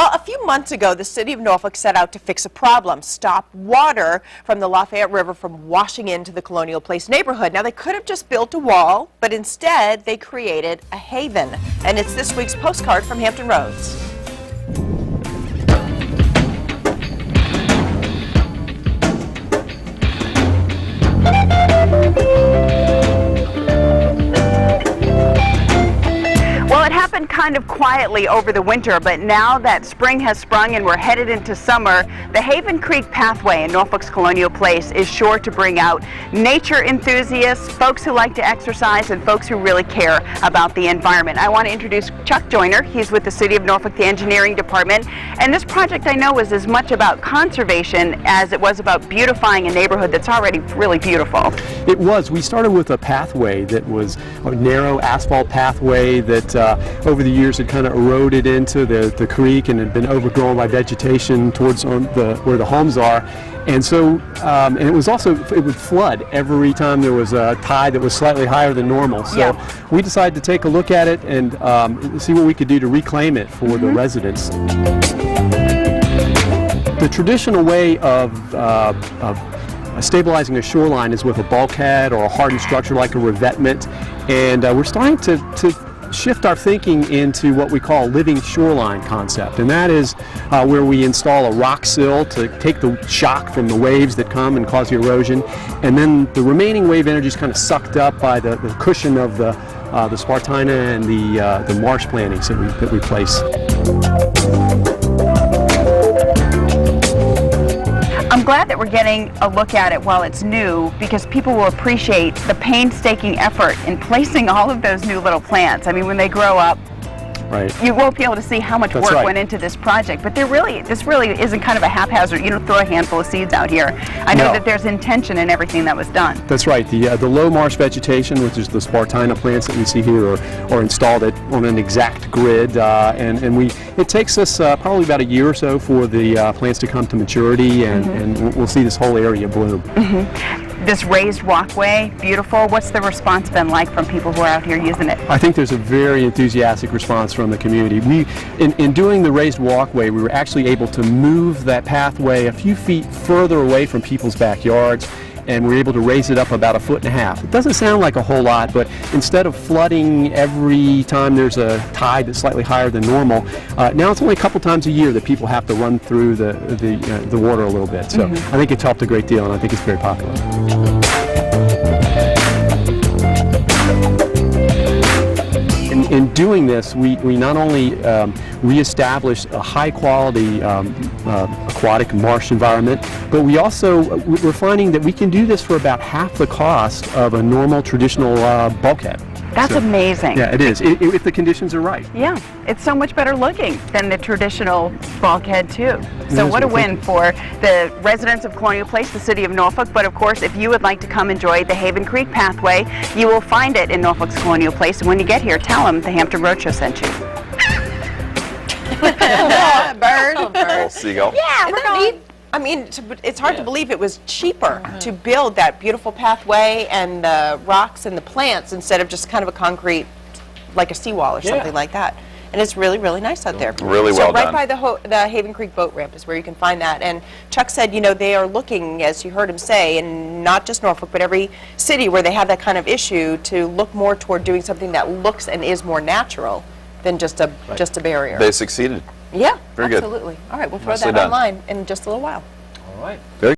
Well, a few months ago, the city of Norfolk set out to fix a problem, stop water from the Lafayette River from washing into the Colonial Place neighborhood. Now, they could have just built a wall, but instead they created a haven. And it's this week's postcard from Hampton Roads. Kind of quietly over the winter, but now that spring has sprung and we're headed into summer, the Haven Creek Pathway in Norfolk's Colonial Place is sure to bring out nature enthusiasts, folks who like to exercise, and folks who really care about the environment. I want to introduce Chuck Joyner. He's with the City of Norfolk, the engineering department, and this project I know was as much about conservation as it was about beautifying a neighborhood that's already really beautiful. It was. We started with a pathway that was a narrow asphalt pathway that over the years had kind of eroded into the creek and had been overgrown by vegetation towards where the homes are. And so, and it was also, it would flood every time there was a tide that was slightly higher than normal. So we decided to take a look at it and see what we could do to reclaim it for the residents. The traditional way of stabilizing a shoreline is with a bulkhead or a hardened structure like a revetment. And we're starting to shift our thinking into what we call a living shoreline concept, and that is where we install a rock sill to take the shock from the waves that come and cause the erosion, and then the remaining wave energy is kind of sucked up by the cushion of the spartina and the marsh plantings that we place. I'm glad that we're getting a look at it while it's new, because people will appreciate the painstaking effort in placing all of those new little plants. I mean, when they grow up, you won't be able to see how much work went into this project. But this really isn't kind of a haphazard, you don't throw a handful of seeds out here. I know that there's intention in everything that was done. That's right. The low marsh vegetation, which is the spartina plants that we see here, are installed on an exact grid. And it takes us probably about a year or so for the plants to come to maturity, and we'll see this whole area bloom. This raised walkway, beautiful. What's the response been like from people who are out here using it? I think there's a very enthusiastic response from the community. In doing the raised walkway, we were actually able to move that pathway a few feet further away from people's backyards, and we're able to raise it up about 1.5 feet. It doesn't sound like a whole lot, but instead of flooding every time there's a tide that's slightly higher than normal, now it's only a couple times a year that people have to run through the water a little bit. So I think it's helped a great deal, and I think it's very popular. In doing this, we not only reestablished a high-quality aquatic marsh environment, but we're finding that we can do this for about half the cost of a normal traditional bulkhead. That's amazing. Yeah, it is, if the conditions are right. Yeah, it's so much better looking than the traditional bulkhead too. So what a win for the residents of Colonial Place, the city of Norfolk. But of course, if you would like to come enjoy the Haven Creek Pathway, you will find it in Norfolk's Colonial Place. And when you get here, tell them the Hampton Roadshow sent you. Bird. Little seagull. Yeah, we're going. I mean, it's hard to believe it was cheaper to build that beautiful pathway and the rocks and the plants instead of just kind of a concrete, like a seawall or something like that. And it's really, really nice out there. Really well done. So right by the Haven Creek boat ramp is where you can find that. And Chuck said, you know, they are looking, as you heard him say, and not just Norfolk, but every city where they have that kind of issue, to look more toward doing something that looks and is more natural than just a barrier. They succeeded. Yeah, very absolutely. good. All right, we'll throw that online in just a little while. All right. Very